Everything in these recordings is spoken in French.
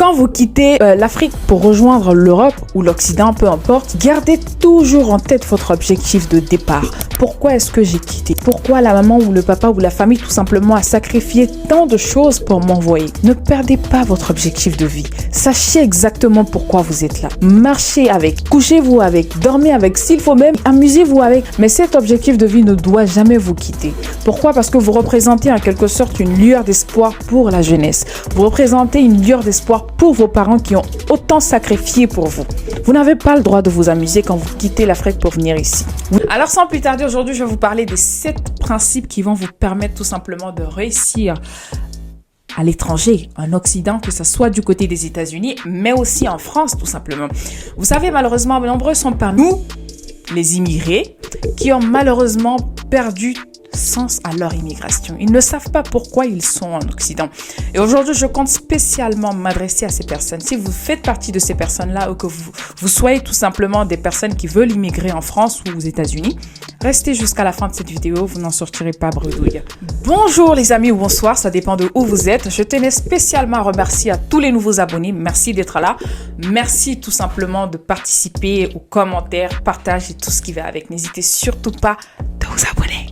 Quand vous quittez l'Afrique pour rejoindre l'Europe ou l'Occident, peu importe, gardez toujours en tête votre objectif de départ. Pourquoi est-ce que j'ai quitté? Pourquoi la maman ou le papa ou la famille tout simplement a sacrifié tant de choses pour m'envoyer? Ne perdez pas votre objectif de vie. Sachez exactement pourquoi vous êtes là. Marchez avec, couchez-vous avec, dormez avec, s'il faut même, amusez-vous avec. Mais cet objectif de vie ne doit jamais vous quitter. Pourquoi? Parce que vous représentez en quelque sorte une lueur d'espoir pour la jeunesse. Vous représentez une lueur d'espoir pour vos parents qui ont autant sacrifié pour vous. Vous n'avez pas le droit de vous amuser quand vous quittez l'Afrique pour venir ici. Alors sans plus tarder, aujourd'hui je vais vous parler des 7 principes qui vont vous permettre tout simplement de réussir à l'étranger, en Occident, que ce soit du côté des États-Unis, mais aussi en France tout simplement. Vous savez, malheureusement, nombreux sont parmi nous, les immigrés, qui ont malheureusement perdu sens à leur immigration. Ils ne savent pas pourquoi ils sont en Occident. Et aujourd'hui, je compte spécialement m'adresser à ces personnes. Si vous faites partie de ces personnes-là ou que vous soyez tout simplement des personnes qui veulent immigrer en France ou aux États-Unis, restez jusqu'à la fin de cette vidéo, vous n'en sortirez pas bredouille. Bonjour les amis ou bonsoir, ça dépend de où vous êtes. Je tenais spécialement à remercier à tous les nouveaux abonnés. Merci d'être là. Merci tout simplement de participer aux commentaires, partage et tout ce qui va avec. N'hésitez surtout pas de vous abonner.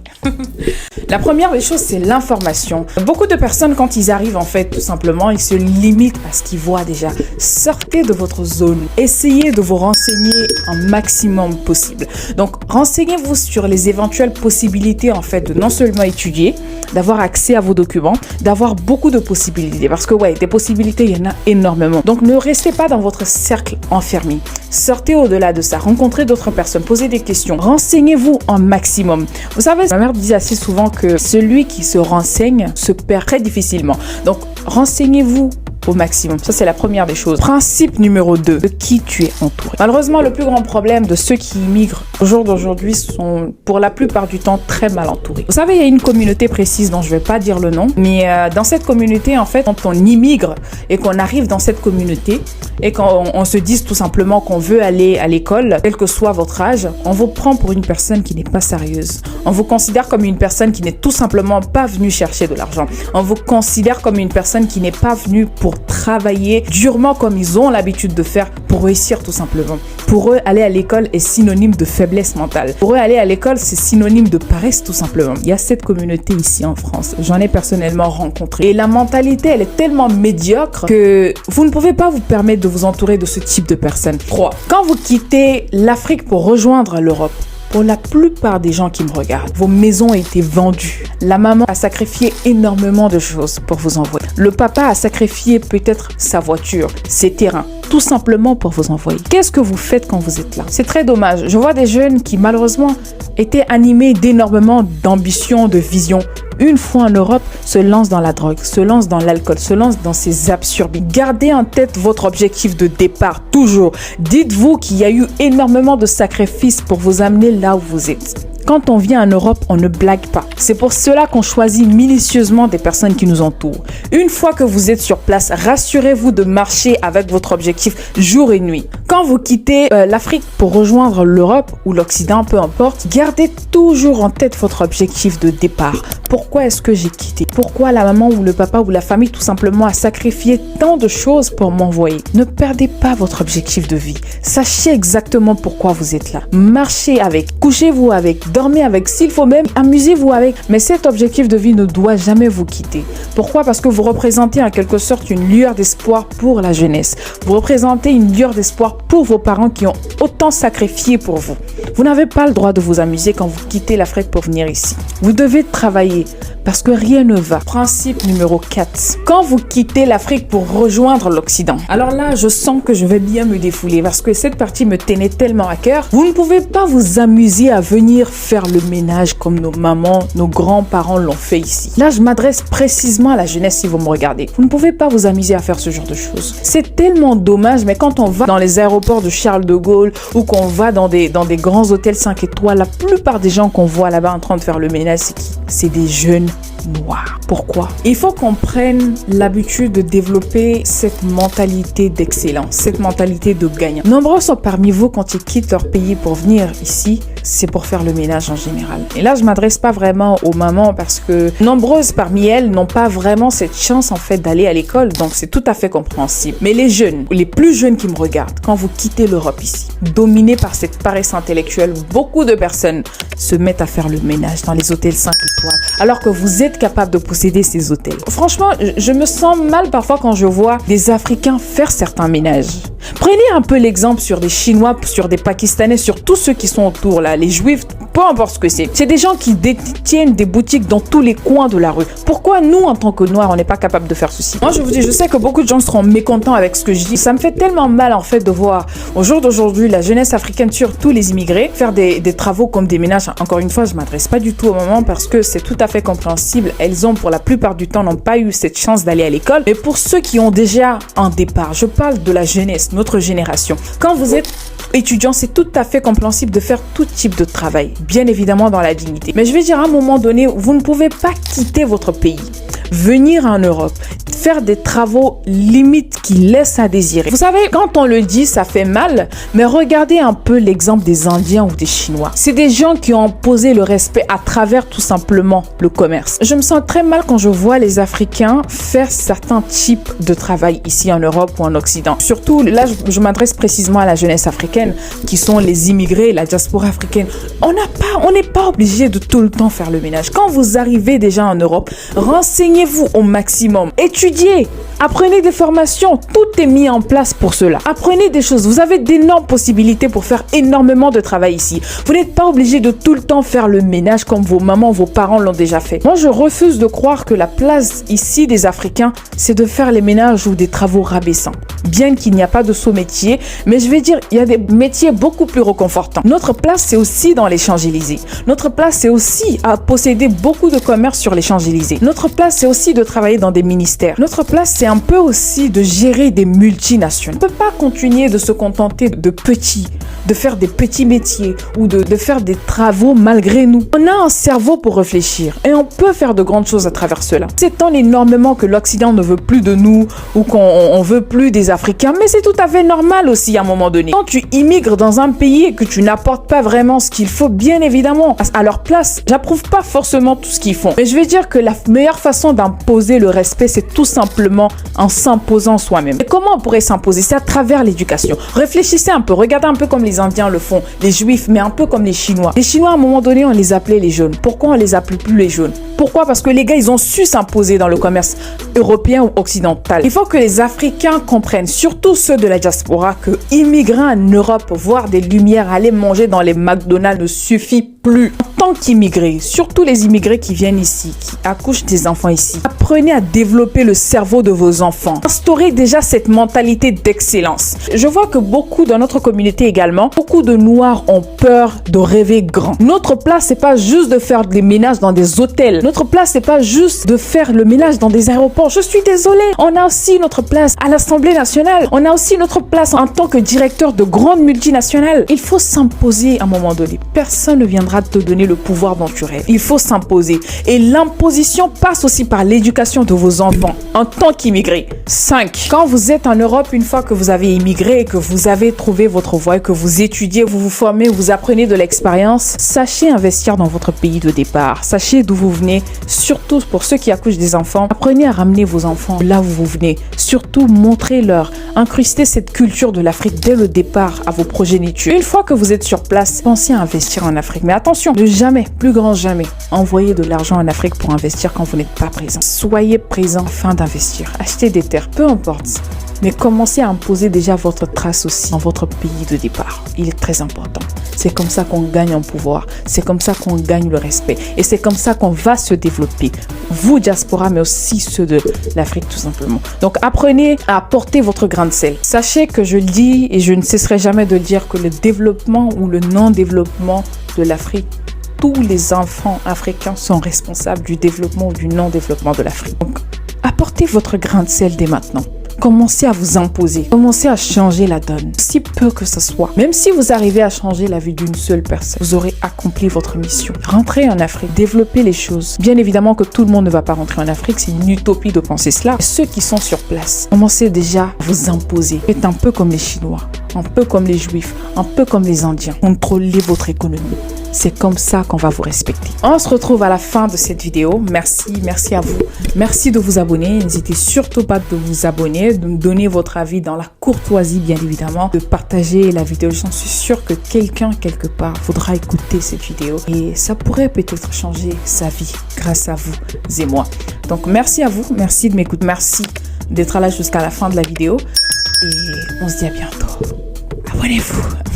La première des choses, c'est l'information. Beaucoup de personnes, quand ils arrivent, en fait, tout simplement, ils se limitent à ce qu'ils voient déjà. Sortez de votre zone. Essayez de vous renseigner un maximum possible. Donc, renseignez-vous sur les éventuelles possibilités, en fait, de non seulement étudier, d'avoir accès à vos documents, d'avoir beaucoup de possibilités. Parce que, ouais, des possibilités, il y en a énormément. Donc, ne restez pas dans votre cercle enfermé. Sortez au-delà de ça. Rencontrez d'autres personnes. Posez des questions. Renseignez-vous un maximum. Vous savez, ma mère disait assez souvent que celui qui se renseigne se perd très difficilement. Donc, renseignez-vous au maximum. Ça, c'est la première des choses. Principe numéro 2, de qui tu es entouré. Malheureusement, le plus grand problème de ceux qui immigrent au jour d'aujourd'hui sont, pour la plupart du temps, très mal entourés. Vous savez, il y a une communauté précise dont je ne vais pas dire le nom, mais dans cette communauté, en fait, quand on immigre et qu'on arrive dans cette communauté et qu'on se dise tout simplement qu'on veut aller à l'école, quel que soit votre âge, on vous prend pour une personne qui n'est pas sérieuse. On vous considère comme une personne qui n'est tout simplement pas venue chercher de l'argent. On vous considère comme une personne qui n'est pas venue pour travailler durement comme ils ont l'habitude de faire pour réussir tout simplement. Pour eux, aller à l'école est synonyme de faiblesse mentale. Pour eux, aller à l'école, c'est synonyme de paresse tout simplement. Il y a cette communauté ici en France. J'en ai personnellement rencontré. Et la mentalité, elle est tellement médiocre que vous ne pouvez pas vous permettre de vous entourer de ce type de personnes. 3. Quand vous quittez l'Afrique pour rejoindre l'Europe, pour la plupart des gens qui me regardent, vos maisons ont été vendues. La maman a sacrifié énormément de choses pour vous envoyer. Le papa a sacrifié peut-être sa voiture, ses terrains, tout simplement pour vous envoyer. Qu'est-ce que vous faites quand vous êtes là? C'est très dommage. Je vois des jeunes qui malheureusement étaient animés d'énormément d'ambition, de vision. Une fois en Europe, se lancent dans la drogue, se lancent dans l'alcool, se lancent dans ces absurdités. Gardez en tête votre objectif de départ, toujours. Dites-vous qu'il y a eu énormément de sacrifices pour vous amener là où vous êtes. Quand on vient en Europe, on ne blague pas. C'est pour cela qu'on choisit minutieusement des personnes qui nous entourent. Une fois que vous êtes sur place, rassurez-vous de marcher avec votre objectif jour et nuit. Quand vous quittez l'Afrique pour rejoindre l'Europe ou l'Occident, peu importe, gardez toujours en tête votre objectif de départ. Pourquoi est-ce que j'ai quitté? Pourquoi la maman ou le papa ou la famille tout simplement a sacrifié tant de choses pour m'envoyer? Ne perdez pas votre objectif de vie. Sachez exactement pourquoi vous êtes là. Marchez avec, couchez-vous avec, dormez avec, s'il faut même, amusez-vous avec. Mais cet objectif de vie ne doit jamais vous quitter. Pourquoi? Parce que vous représentez en quelque sorte une lueur d'espoir pour la jeunesse. Vous représentez une lueur d'espoir pour vos parents qui ont autant sacrifié pour vous. Vous n'avez pas le droit de vous amuser quand vous quittez l'Afrique pour venir ici. Vous devez travailler parce que rien ne va. Principe numéro 4. Quand vous quittez l'Afrique pour rejoindre l'Occident. Alors là, je sens que je vais bien me défouler parce que cette partie me tenait tellement à cœur. Vous ne pouvez pas vous amuser à venir faire le ménage comme nos mamans, nos grands-parents l'ont fait ici. Là, je m'adresse précisément à la jeunesse si vous me regardez. Vous ne pouvez pas vous amuser à faire ce genre de choses. C'est tellement dommage, mais quand on va dans les aéroports de Charles de Gaulle ou qu'on va dans des grands hôtels 5 étoiles, la plupart des gens qu'on voit là-bas en train de faire le ménage, c'est qui? C'est des jeunes noirs. Pourquoi? Il faut qu'on prenne l'habitude de développer cette mentalité d'excellence, cette mentalité de gagnant. Nombreux sont parmi vous, quand ils quittent leur pays pour venir ici, c'est pour faire le ménage en général. Et là, je m'adresse pas vraiment aux mamans parce que nombreuses parmi elles n'ont pas vraiment cette chance en fait d'aller à l'école, donc c'est tout à fait compréhensible. Mais les jeunes, les plus jeunes qui me regardent, quand vous quittez l'Europe ici, dominés par cette paresse intellectuelle, beaucoup de personnes se mettent à faire le ménage dans les hôtels 5 étoiles, alors que vous êtes capable de posséder ces hôtels. Franchement, je me sens mal parfois quand je vois des Africains faire certains ménages. Prenez un peu l'exemple sur des Chinois, sur des Pakistanais, sur tous ceux qui sont autour là, les Juifs, peu importe ce que c'est. C'est des gens qui détiennent des boutiques dans tous les coins de la rue. Pourquoi nous, en tant que Noirs, on n'est pas capable de faire ceci? Moi, je vous dis, je sais que beaucoup de gens seront mécontents avec ce que je dis. Ça me fait tellement mal en fait de voir au jour d'aujourd'hui la jeunesse africaine, surtout les immigrés, faire des travaux comme des ménages. Encore une fois, je m'adresse pas du tout aux mamans parce que c'est tout à fait compréhensible. Elles ont pour la plupart du temps n'ont pas eu cette chance d'aller à l'école. Mais pour ceux qui ont déjà un départ, je parle de la jeunesse, notre génération. Quand vous êtes étudiant, c'est tout à fait compréhensible de faire tout type de travail, bien évidemment dans la dignité. Mais je vais dire à un moment donné, vous ne pouvez pas quitter votre pays, venir en Europe, faire des travaux limites qui laissent à désirer. Vous savez, quand on le dit, ça fait mal, mais regardez un peu l'exemple des Indiens ou des Chinois. C'est des gens qui ont posé le respect à travers tout simplement le commerce. Je me sens très mal quand je vois les Africains faire certains types de travail ici en Europe ou en Occident. Surtout, là, je m'adresse précisément à la jeunesse africaine, qui sont les immigrés, la diaspora africaine. On n'est pas obligé de tout le temps faire le ménage. Quand vous arrivez déjà en Europe, renseignez-vous au maximum. Étudiez, apprenez des formations, tout est mis en place pour cela. Apprenez des choses, vous avez d'énormes possibilités pour faire énormément de travail ici. Vous n'êtes pas obligé de tout le temps faire le ménage comme vos mamans, vos parents l'ont déjà fait. Moi, je refuse de croire que la place ici des Africains, c'est de faire les ménages ou des travaux rabaissants. Bien qu'il n'y a pas de saut métier, mais je vais dire, il y a des métiers beaucoup plus réconfortants. Notre place, c'est aussi dans les Champs-Élysées. Notre place, c'est aussi à posséder beaucoup de commerce sur les Champs-Élysées. Notre place, c'est aussi de travailler dans des ministères. Notre place, c'est un peu aussi de gérer des multinationales. On ne peut pas continuer de se contenter de faire des petits métiers ou de faire des travaux malgré nous. On a un cerveau pour réfléchir et on peut faire de grandes choses à travers cela. C'est tant énormément que l'Occident ne veut plus de nous ou qu'on veut plus des Africains, mais c'est tout à fait normal aussi à un moment donné. Quand tu immigres dans un pays et que tu n'apportes pas vraiment ce qu'il faut, bien évidemment, à leur place, j'approuve pas forcément tout ce qu'ils font. Mais je vais dire que la meilleure façon d'imposer le respect, c'est tout simplement en s'imposant soi-même. Et comment on pourrait s'imposer? C'est à travers l'éducation. Réfléchissez un peu, regardez un peu comme les Indiens le font, les Juifs, mais un peu comme les Chinois. Les Chinois, à un moment donné, on les appelait les jaunes. Pourquoi on les appelle plus les jaunes? Pourquoi? Parce que les gars, ils ont su s'imposer dans le commerce européen ou occidental. Il faut que les Africains comprennent, surtout ceux de la diaspora, que immigrer en Europe, voir des lumières, aller manger dans les McDonald's ne suffit plus. En tant qu'immigrés, surtout les immigrés qui viennent ici, qui accouchent des enfants ici, apprenez à développer le cerveau de vos enfants. Instaurez déjà cette mentalité d'excellence. Je vois que beaucoup dans notre communauté également, beaucoup de Noirs ont peur de rêver grand. Notre place, c'est pas juste de faire des ménages dans des hôtels. Notre place, c'est pas juste de faire le ménage dans des aéroports. Je suis désolée. On a aussi notre place à l'Assemblée nationale. On a aussi notre place en tant que directeur de grandes multinationales. Il faut s'imposer à un moment donné. Personne ne viendra te donner le pouvoir dont tu rêves. Il faut s'imposer. Et l'imposition passe aussi par l'éducation de vos enfants en tant qu'immigrés. 5. Quand vous êtes en Europe, une fois que vous avez immigré et que vous avez trouvé votre voie et que vous étudiez, vous vous formez, vous apprenez de l'expérience, sachez investir dans votre pays de départ. Sachez d'où vous venez. Surtout pour ceux qui accouchent des enfants, apprenez à ramener vos enfants là où vous venez. Surtout, montrez-leur, incrustez cette culture de l'Afrique dès le départ à vos progénitures. Une fois que vous êtes sur place, pensez à investir en Afrique. Mais attention, ne jamais, plus grand jamais, envoyer de l'argent en Afrique pour investir quand vous n'êtes pas présent. Soyez présent afin d'investir. Achetez des terres, peu importe. Mais commencez à imposer déjà votre trace aussi dans votre pays de départ. Il est très important. C'est comme ça qu'on gagne en pouvoir. C'est comme ça qu'on gagne le respect. Et c'est comme ça qu'on va se développer. Vous, diaspora, mais aussi ceux de l'Afrique, tout simplement. Donc, apprenez à apporter votre grain de sel. Sachez que je le dis et je ne cesserai jamais de le dire que le développement ou le non-développement de l'Afrique, tous les enfants africains sont responsables du développement ou du non-développement de l'Afrique. Donc, apportez votre grain de sel dès maintenant. Commencez à vous imposer. Commencez à changer la donne. Si peu que ce soit. Même si vous arrivez à changer la vie d'une seule personne, vous aurez accompli votre mission. Rentrez en Afrique. Développez les choses. Bien évidemment que tout le monde ne va pas rentrer en Afrique. C'est une utopie de penser cela. Ceux qui sont sur place, commencez déjà à vous imposer. Faites un peu comme les Chinois. un peu comme les Juifs, un peu comme les Indiens. Contrôlez votre économie. C'est comme ça qu'on va vous respecter. On se retrouve à la fin de cette vidéo. Merci à vous. Merci de vous abonner. N'hésitez surtout pas de vous abonner, de me donner votre avis dans la courtoisie, bien évidemment, de partager la vidéo. J'en suis sûre que quelqu'un, quelque part, voudra écouter cette vidéo et ça pourrait peut-être changer sa vie grâce à vous et moi. Donc, merci à vous. Merci de m'écouter. Merci d'être là jusqu'à la fin de la vidéo et on se dit à bientôt. Abonnez-vous.